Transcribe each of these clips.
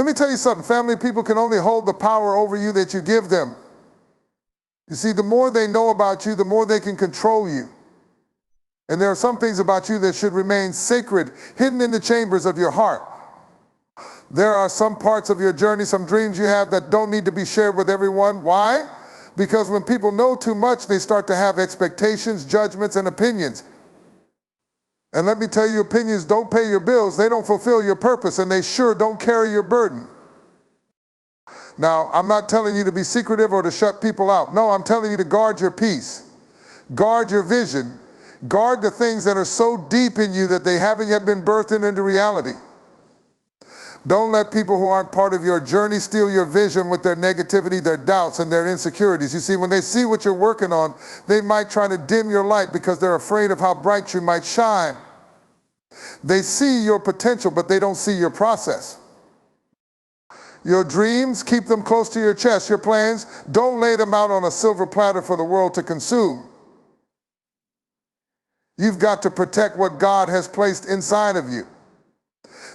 Let me tell you something. Family people can only hold the power over you that you give them. You see, the more they know about you, the more they can control you. And there are some things about you that should remain sacred, hidden in the chambers of your heart. There are some parts of your journey, some dreams you have that don't need to be shared with everyone. Why? Because when people know too much, they start to have expectations, judgments, and opinions. And let me tell you, opinions don't pay your bills, they don't fulfill your purpose, and they sure don't carry your burden. Now, I'm not telling you to be secretive or to shut people out. No, I'm telling you to guard your peace, guard your vision, guard the things that are so deep in you that they haven't yet been birthed into reality. Don't let people who aren't part of your journey steal your vision with their negativity, their doubts, and their insecurities. You see, when they see what you're working on, they might try to dim your light because they're afraid of how bright you might shine. They see your potential, but they don't see your process. Your dreams, keep them close to your chest. Your plans, don't lay them out on a silver platter for the world to consume. You've got to protect what God has placed inside of you.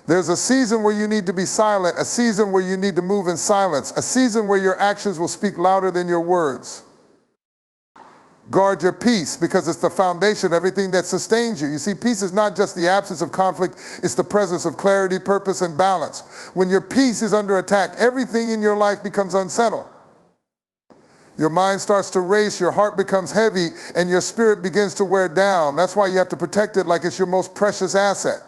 There's a season where you need to be silent, a season where you need to move in silence, a season where your actions will speak louder than your words. Guard your peace because it's the foundation of everything that sustains you. You see, peace is not just the absence of conflict, it's the presence of clarity, purpose, and balance. When your peace is under attack, everything in your life becomes unsettled. Your mind starts to race, your heart becomes heavy, and your spirit begins to wear down. That's why you have to protect it like it's your most precious asset.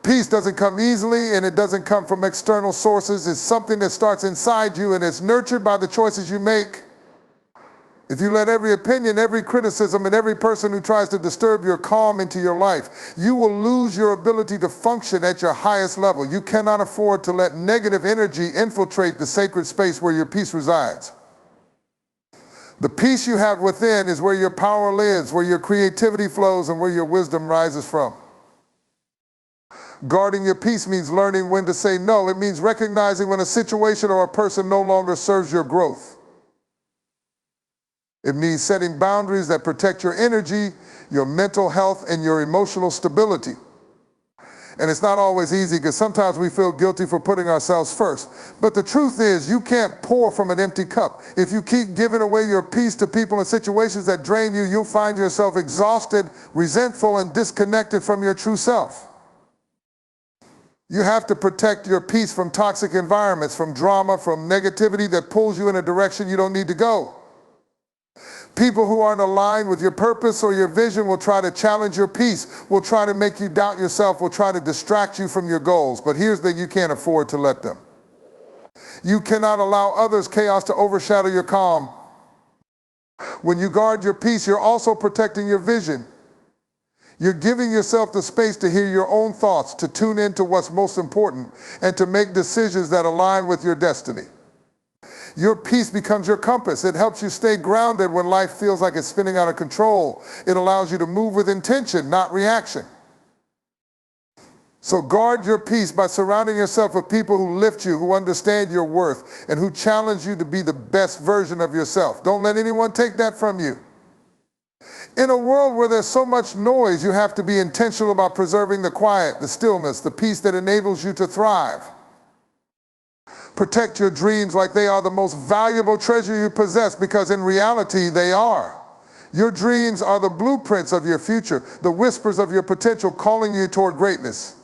Peace doesn't come easily, and it doesn't come from external sources. It's something that starts inside you, and it's nurtured by the choices you make. If you let every opinion, every criticism, and every person who tries to disturb your calm into your life, you will lose your ability to function at your highest level. You cannot afford to let negative energy infiltrate the sacred space where your peace resides. The peace you have within is where your power lives, where your creativity flows, and where your wisdom rises from. Guarding your peace means learning when to say no. It means recognizing when a situation or a person no longer serves your growth. It means setting boundaries that protect your energy, your mental health, and your emotional stability. And it's not always easy because sometimes we feel guilty for putting ourselves first. But the truth is, you can't pour from an empty cup. If you keep giving away your peace to people and situations that drain you, you'll find yourself exhausted, resentful, and disconnected from your true self. You have to protect your peace from toxic environments, from drama, from negativity that pulls you in a direction you don't need to go. People who aren't aligned with your purpose or your vision will try to challenge your peace, will try to make you doubt yourself, will try to distract you from your goals. But here's the thing, you can't afford to let them. You cannot allow others' chaos to overshadow your calm. When you guard your peace, you're also protecting your vision. You're giving yourself the space to hear your own thoughts, to tune into what's most important, and to make decisions that align with your destiny. Your peace becomes your compass. It helps you stay grounded when life feels like it's spinning out of control. It allows you to move with intention, not reaction. So guard your peace by surrounding yourself with people who lift you, who understand your worth, and who challenge you to be the best version of yourself. Don't let anyone take that from you. In a world where there's so much noise, you have to be intentional about preserving the quiet, the stillness, the peace that enables you to thrive. Protect your dreams like they are the most valuable treasure you possess, because in reality, they are. Your dreams are the blueprints of your future, the whispers of your potential calling you toward greatness.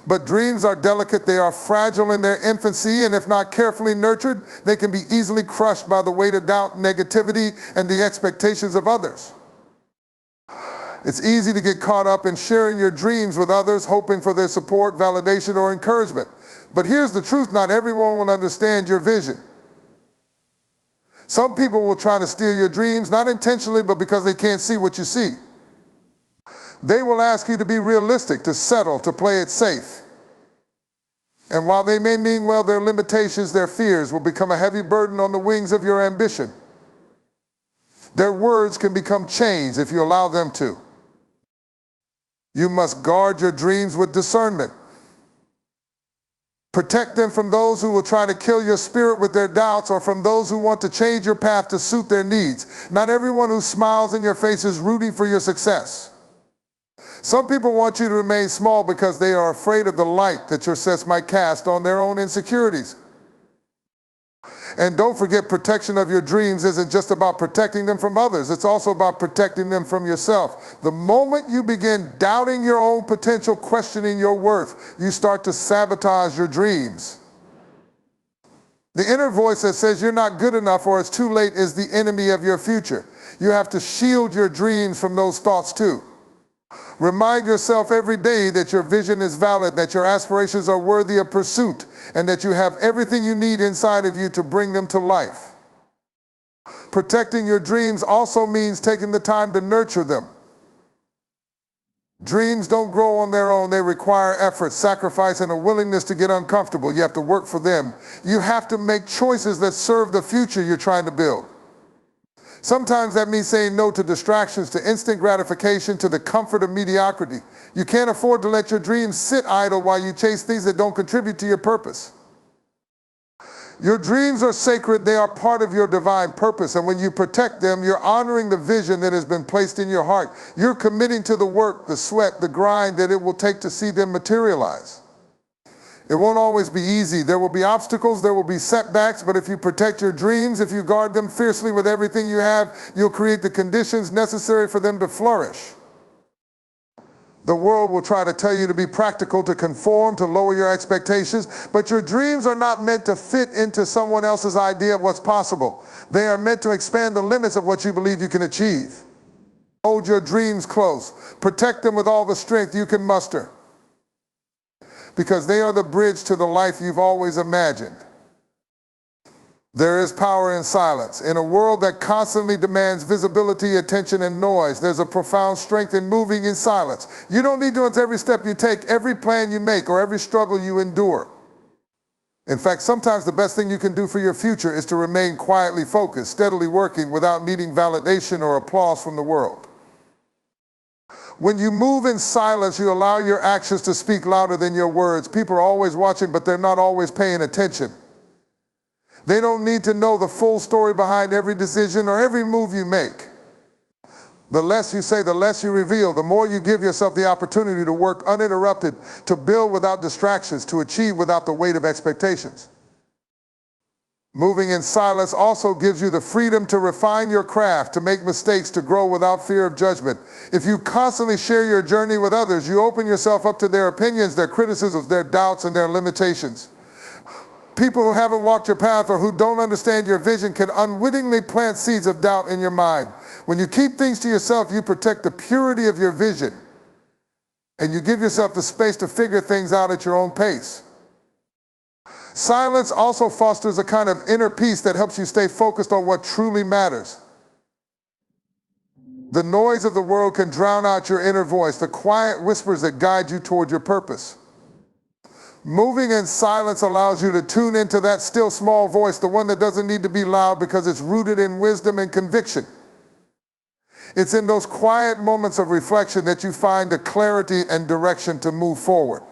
But dreams are delicate, they are fragile in their infancy, and if not carefully nurtured, they can be easily crushed by the weight of doubt, negativity, and the expectations of others. It's easy to get caught up in sharing your dreams with others, hoping for their support, validation, or encouragement. But here's the truth, not everyone will understand your vision. Some people will try to steal your dreams, not intentionally, but because they can't see what you see. They will ask you to be realistic, to settle, to play it safe. And while they may mean well, their limitations, their fears will become a heavy burden on the wings of your ambition. Their words can become chains if you allow them to. You must guard your dreams with discernment. Protect them from those who will try to kill your spirit with their doubts, or from those who want to change your path to suit their needs. Not everyone who smiles in your face is rooting for your success. Some people want you to remain small because they are afraid of the light that your success might cast on their own insecurities. And don't forget, protection of your dreams isn't just about protecting them from others. It's also about protecting them from yourself. The moment you begin doubting your own potential, questioning your worth, you start to sabotage your dreams. The inner voice that says you're not good enough or it's too late is the enemy of your future. You have to shield your dreams from those thoughts too. Remind yourself every day that your vision is valid, that your aspirations are worthy of pursuit, and that you have everything you need inside of you to bring them to life. Protecting your dreams also means taking the time to nurture them. Dreams don't grow on their own. They require effort, sacrifice, and a willingness to get uncomfortable. You have to work for them. You have to make choices that serve the future you're trying to build. Sometimes that means saying no to distractions, to instant gratification, to the comfort of mediocrity. You can't afford to let your dreams sit idle while you chase things that don't contribute to your purpose. Your dreams are sacred. They are part of your divine purpose. And when you protect them, you're honoring the vision that has been placed in your heart. You're committing to the work, the sweat, the grind that it will take to see them materialize. It won't always be easy. There will be obstacles, there will be setbacks, but if you protect your dreams, if you guard them fiercely with everything you have, you'll create the conditions necessary for them to flourish. The world will try to tell you to be practical, to conform, to lower your expectations, but your dreams are not meant to fit into someone else's idea of what's possible. They are meant to expand the limits of what you believe you can achieve. Hold your dreams close. Protect them with all the strength you can muster, because they are the bridge to the life you've always imagined. There is power in silence. In a world that constantly demands visibility, attention, and noise, there's a profound strength in moving in silence. You don't need to influence every step you take, every plan you make, or every struggle you endure. In fact, sometimes the best thing you can do for your future is to remain quietly focused, steadily working without needing validation or applause from the world. When you move in silence, you allow your actions to speak louder than your words. People are always watching, but they're not always paying attention. They don't need to know the full story behind every decision or every move you make. The less you say, the less you reveal, the more you give yourself the opportunity to work uninterrupted, to build without distractions, to achieve without the weight of expectations. Moving in silence also gives you the freedom to refine your craft, to make mistakes, to grow without fear of judgment. If you constantly share your journey with others, you open yourself up to their opinions, their criticisms, their doubts, and their limitations. People who haven't walked your path or who don't understand your vision can unwittingly plant seeds of doubt in your mind. When you keep things to yourself, you protect the purity of your vision, and you give yourself the space to figure things out at your own pace. Silence also fosters a kind of inner peace that helps you stay focused on what truly matters. The noise of the world can drown out your inner voice, the quiet whispers that guide you toward your purpose. Moving in silence allows you to tune into that still small voice, the one that doesn't need to be loud because it's rooted in wisdom and conviction. It's in those quiet moments of reflection that you find the clarity and direction to move forward.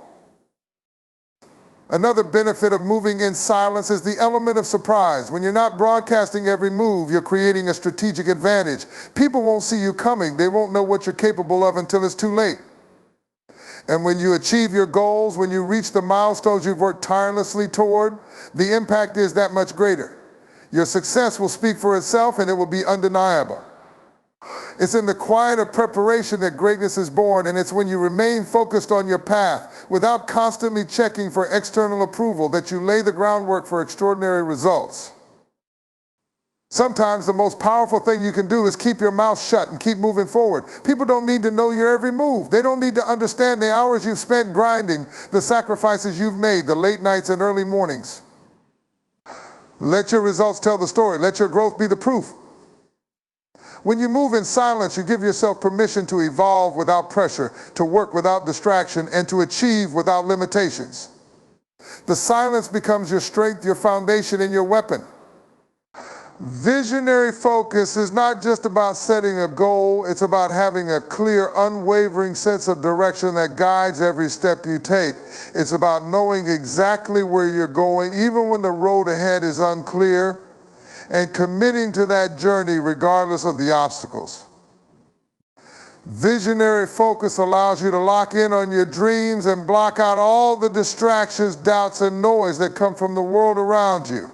Another benefit of moving in silence is the element of surprise. When you're not broadcasting every move, you're creating a strategic advantage. People won't see you coming. They won't know what you're capable of until it's too late. And when you achieve your goals, when you reach the milestones you've worked tirelessly toward, the impact is that much greater. Your success will speak for itself, and it will be undeniable. It's in the quiet of preparation that greatness is born, and it's when you remain focused on your path without constantly checking for external approval that you lay the groundwork for extraordinary results. Sometimes the most powerful thing you can do is keep your mouth shut and keep moving forward. People don't need to know your every move. They don't need to understand the hours you've spent grinding, the sacrifices you've made, the late nights and early mornings. Let your results tell the story. Let your growth be the proof. When you move in silence, you give yourself permission to evolve without pressure, to work without distraction, and to achieve without limitations. The silence becomes your strength, your foundation, and your weapon. Visionary focus is not just about setting a goal, it's about having a clear, unwavering sense of direction that guides every step you take. It's about knowing exactly where you're going, even when the road ahead is unclear, and committing to that journey regardless of the obstacles. Visionary focus allows you to lock in on your dreams and block out all the distractions, doubts, and noise that come from the world around you.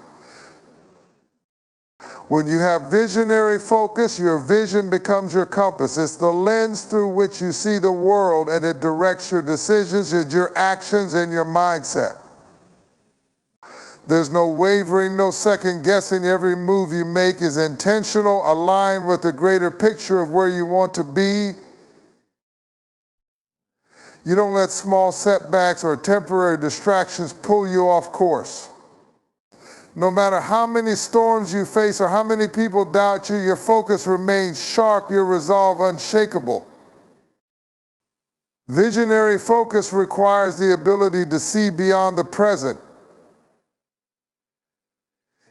When you have visionary focus, your vision becomes your compass. It's the lens through which you see the world, and it directs your decisions, your actions, and your mindset. There's no wavering, no second guessing. Every move you make is intentional, aligned with the greater picture of where you want to be. You don't let small setbacks or temporary distractions pull you off course. No matter how many storms you face or how many people doubt you, your focus remains sharp, your resolve unshakable. Visionary focus requires the ability to see beyond the present.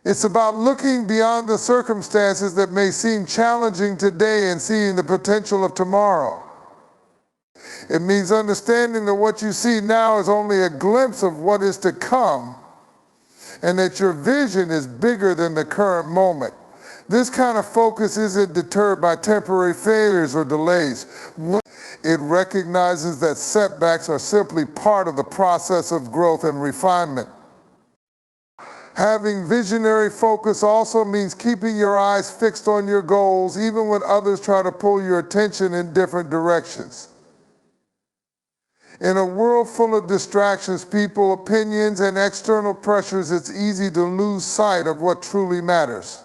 It's about looking beyond the circumstances that may seem challenging today and seeing the potential of tomorrow. It means understanding that what you see now is only a glimpse of what is to come, and that your vision is bigger than the current moment. This kind of focus isn't deterred by temporary failures or delays. It recognizes that setbacks are simply part of the process of growth and refinement. Having visionary focus also means keeping your eyes fixed on your goals, even when others try to pull your attention in different directions. In a world full of distractions, people, opinions, and external pressures, it's easy to lose sight of what truly matters.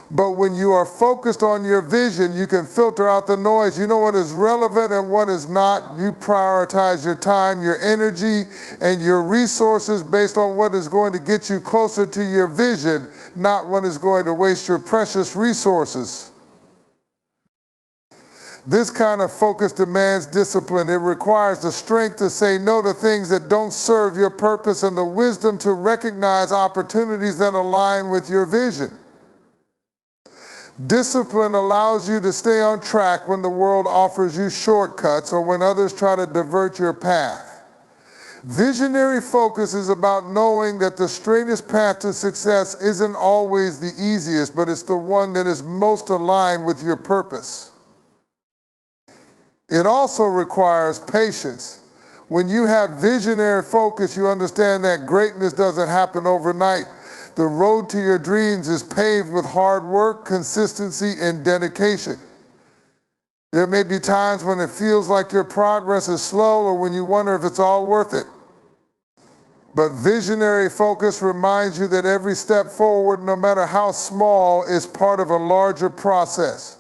But when you are focused on your vision, you can filter out the noise. You know what is relevant and what is not. You prioritize your time, your energy, and your resources based on what is going to get you closer to your vision, not what is going to waste your precious resources. This kind of focus demands discipline. It requires the strength to say no to things that don't serve your purpose and the wisdom to recognize opportunities that align with your vision. Discipline allows you to stay on track when the world offers you shortcuts or when others try to divert your path. Visionary focus is about knowing that the straightest path to success isn't always the easiest, but it's the one that is most aligned with your purpose. It also requires patience. When you have visionary focus, you understand that greatness doesn't happen overnight. The road to your dreams is paved with hard work, consistency, and dedication. There may be times when it feels like your progress is slow or when you wonder if it's all worth it. But visionary focus reminds you that every step forward, no matter how small, is part of a larger process.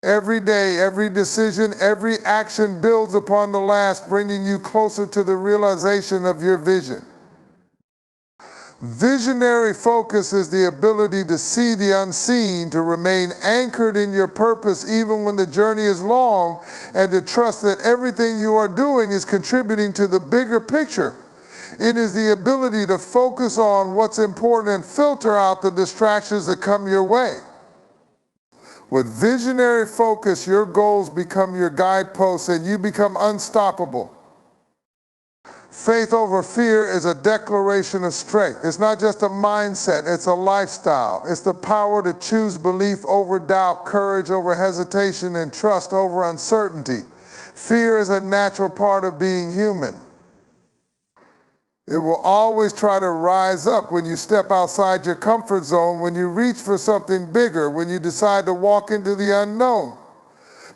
Every day, every decision, every action builds upon the last, bringing you closer to the realization of your vision. Visionary focus is the ability to see the unseen, to remain anchored in your purpose even when the journey is long, and to trust that everything you are doing is contributing to the bigger picture. It is the ability to focus on what's important and filter out the distractions that come your way. With visionary focus, your goals become your guideposts and you become unstoppable. Faith over fear is a declaration of strength. It's not just a mindset, it's a lifestyle. It's the power to choose belief over doubt, courage over hesitation, and trust over uncertainty. Fear is a natural part of being human. It will always try to rise up when you step outside your comfort zone, when you reach for something bigger, when you decide to walk into the unknown.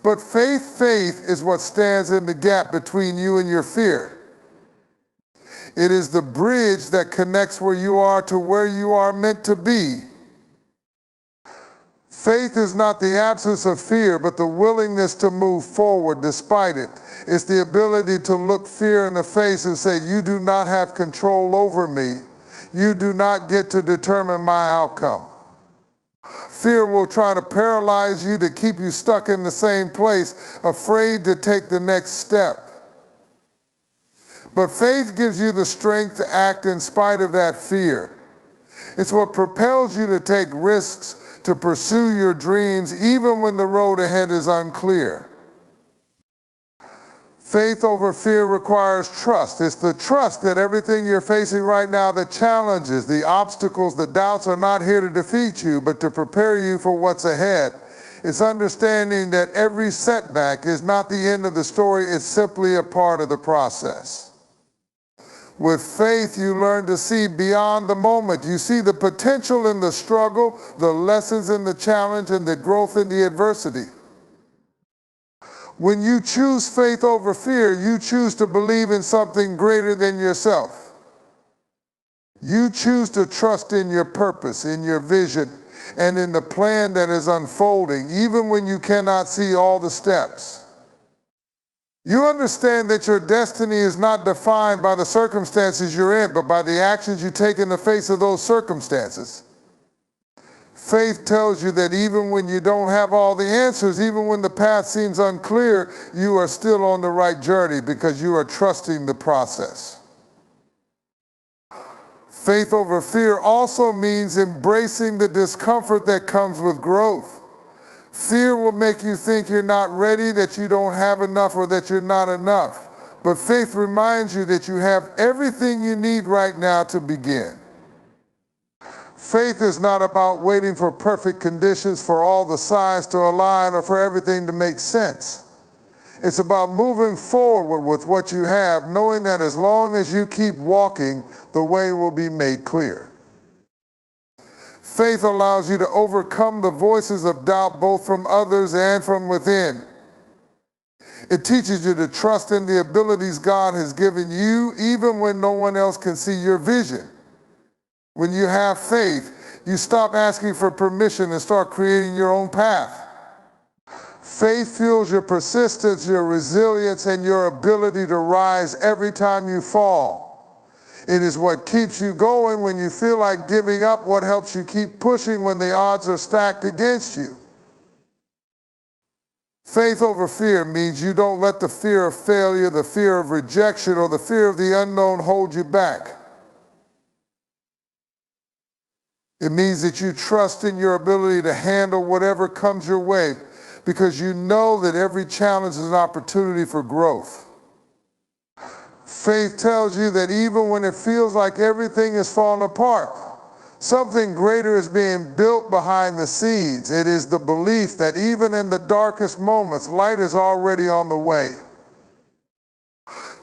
But faith is what stands in the gap between you and your fear. It is the bridge that connects where you are to where you are meant to be. Faith is not the absence of fear, but the willingness to move forward despite it. It's the ability to look fear in the face and say, you do not have control over me. You do not get to determine my outcome. Fear will try to paralyze you, to keep you stuck in the same place, afraid to take the next step. But faith gives you the strength to act in spite of that fear. It's what propels you to take risks, to pursue your dreams, even when the road ahead is unclear. Faith over fear requires trust. It's the trust that everything you're facing right now, the challenges, the obstacles, the doubts are not here to defeat you, but to prepare you for what's ahead. It's understanding that every setback is not the end of the story, it's simply a part of the process. With faith, you learn to see beyond the moment. You see the potential in the struggle, the lessons in the challenge, and the growth in the adversity. When you choose faith over fear, you choose to believe in something greater than yourself. You choose to trust in your purpose, in your vision, and in the plan that is unfolding, even when you cannot see all the steps. You understand that your destiny is not defined by the circumstances you're in, but by the actions you take in the face of those circumstances. Faith tells you that even when you don't have all the answers, even when the path seems unclear, you are still on the right journey because you are trusting the process. Faith over fear also means embracing the discomfort that comes with growth. Fear will make you think you're not ready, that you don't have enough, or that you're not enough. But faith reminds you that you have everything you need right now to begin. Faith is not about waiting for perfect conditions, for all the signs to align, or for everything to make sense. It's about moving forward with what you have, knowing that as long as you keep walking, the way will be made clear. Faith allows you to overcome the voices of doubt, both from others and from within. It teaches you to trust in the abilities God has given you, even when no one else can see your vision. When you have faith, you stop asking for permission and start creating your own path. Faith fuels your persistence, your resilience, and your ability to rise every time you fall. It is what keeps you going when you feel like giving up, what helps you keep pushing when the odds are stacked against you. Faith over fear means you don't let the fear of failure, the fear of rejection, or the fear of the unknown hold you back. It means that you trust in your ability to handle whatever comes your way, because you know that every challenge is an opportunity for growth. Faith tells you that even when it feels like everything is falling apart, something greater is being built behind the scenes. It is the belief that even in the darkest moments, light is already on the way.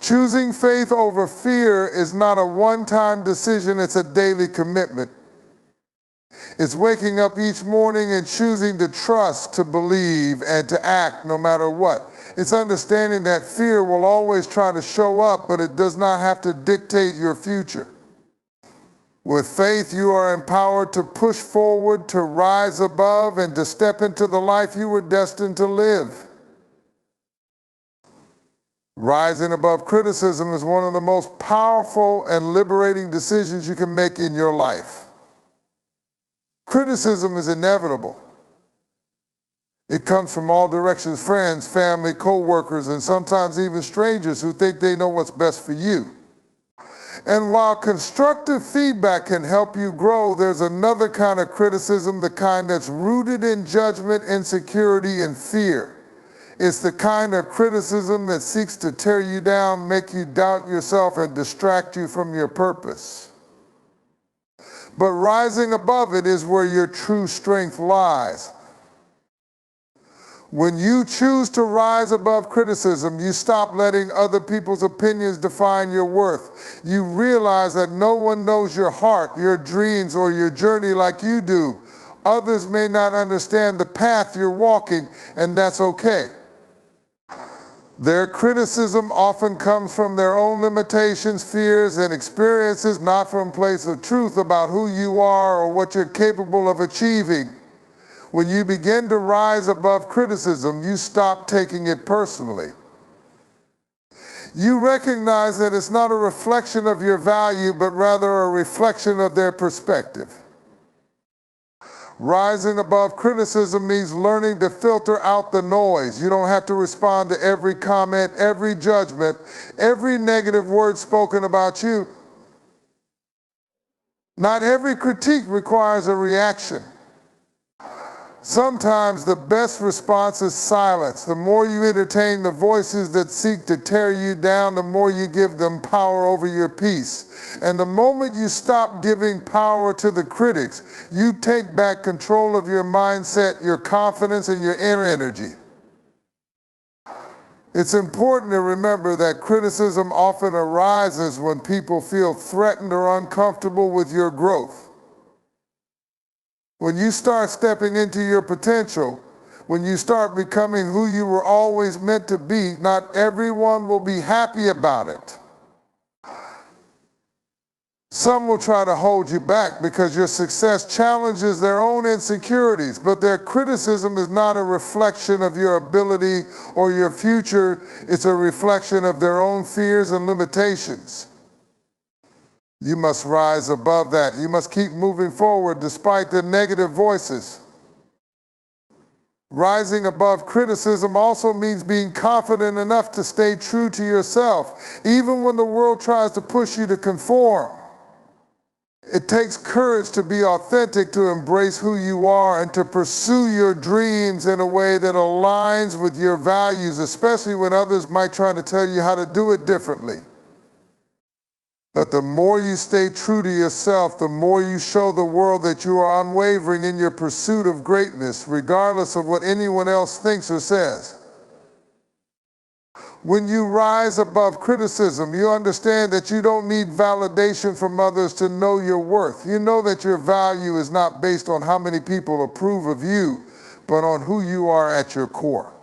Choosing faith over fear is not a one-time decision, it's a daily commitment. It's waking up each morning and choosing to trust, to believe, and to act no matter what. It's understanding that fear will always try to show up, but it does not have to dictate your future. With faith, you are empowered to push forward, to rise above, and to step into the life you were destined to live. Rising above criticism is one of the most powerful and liberating decisions you can make in your life. Criticism is inevitable. It comes from all directions: friends, family, co-workers, and sometimes even strangers who think they know what's best for you. And while constructive feedback can help you grow, there's another kind of criticism, the kind that's rooted in judgment, insecurity, and fear. It's the kind of criticism that seeks to tear you down, make you doubt yourself, and distract you from your purpose. But rising above it is where your true strength lies. When you choose to rise above criticism, you stop letting other people's opinions define your worth. You realize that no one knows your heart, your dreams, or your journey like you do. Others may not understand the path you're walking, and that's okay. Their criticism often comes from their own limitations, fears, and experiences, not from a place of truth about who you are or what you're capable of achieving. When you begin to rise above criticism, you stop taking it personally. You recognize that it's not a reflection of your value, but rather a reflection of their perspective. Rising above criticism means learning to filter out the noise. You don't have to respond to every comment, every judgment, every negative word spoken about you. Not every critique requires a reaction. Sometimes the best response is silence. The more you entertain the voices that seek to tear you down, the more you give them power over your peace. And the moment you stop giving power to the critics, you take back control of your mindset, your confidence, and your inner energy. It's important to remember that criticism often arises when people feel threatened or uncomfortable with your growth. When you start stepping into your potential, when you start becoming who you were always meant to be, not everyone will be happy about it. Some will try to hold you back because your success challenges their own insecurities, but their criticism is not a reflection of your ability or your future. It's a reflection of their own fears and limitations. You must rise above that. You must keep moving forward despite the negative voices. Rising above criticism also means being confident enough to stay true to yourself, even when the world tries to push you to conform. It takes courage to be authentic, to embrace who you are, and to pursue your dreams in a way that aligns with your values, especially when others might try to tell you how to do it differently. But the more you stay true to yourself, the more you show the world that you are unwavering in your pursuit of greatness, regardless of what anyone else thinks or says. When you rise above criticism, you understand that you don't need validation from others to know your worth. You know that your value is not based on how many people approve of you, but on who you are at your core.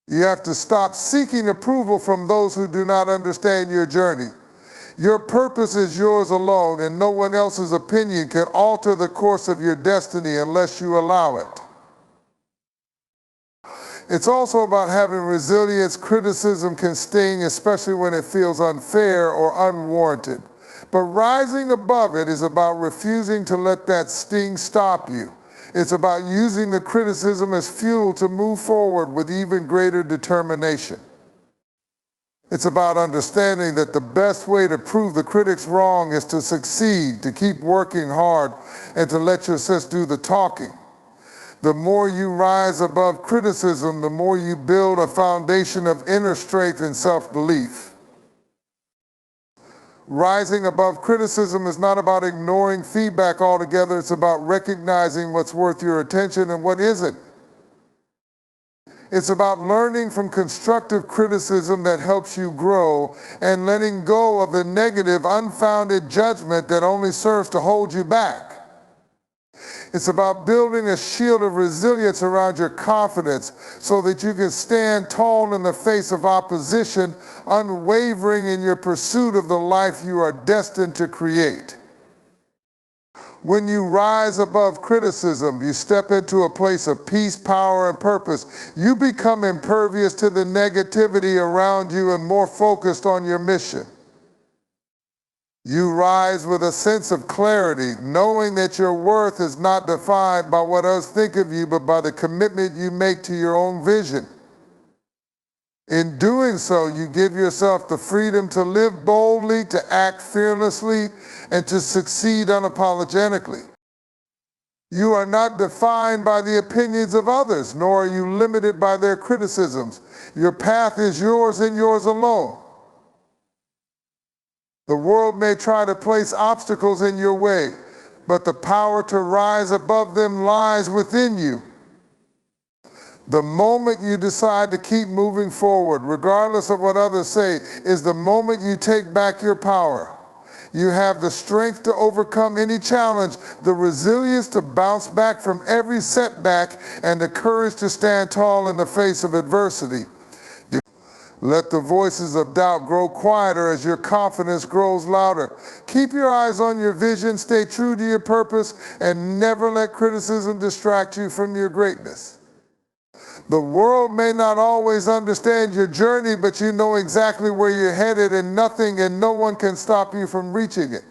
You have to stop seeking approval from those who do not understand your journey. Your purpose is yours alone, and no one else's opinion can alter the course of your destiny unless you allow it. It's also about having resilience. Criticism can sting, especially when it feels unfair or unwarranted. But rising above it is about refusing to let that sting stop you. It's about using the criticism as fuel to move forward with even greater determination. It's about understanding that the best way to prove the critics wrong is to succeed, to keep working hard, and to let your sis do the talking. The more you rise above criticism, the more you build a foundation of inner strength and self-belief. Rising above criticism is not about ignoring feedback altogether. It's about recognizing what's worth your attention and what isn't. It's about learning from constructive criticism that helps you grow and letting go of the negative, unfounded judgment that only serves to hold you back. It's about building a shield of resilience around your confidence so that you can stand tall in the face of opposition, unwavering in your pursuit of the life you are destined to create. When you rise above criticism, you step into a place of peace, power, and purpose. You become impervious to the negativity around you and more focused on your mission. You rise with a sense of clarity, knowing that your worth is not defined by what others think of you, but by the commitment you make to your own vision. In doing so, you give yourself the freedom to live boldly, to act fearlessly, and to succeed unapologetically. You are not defined by the opinions of others, nor are you limited by their criticisms. Your path is yours and yours alone. The world may try to place obstacles in your way, but the power to rise above them lies within you. The moment you decide to keep moving forward, regardless of what others say, is the moment you take back your power. You have the strength to overcome any challenge, the resilience to bounce back from every setback, and the courage to stand tall in the face of adversity. Let the voices of doubt grow quieter as your confidence grows louder. Keep your eyes on your vision, stay true to your purpose, and never let criticism distract you from your greatness. The world may not always understand your journey, but you know exactly where you're headed, and nothing and no one can stop you from reaching it.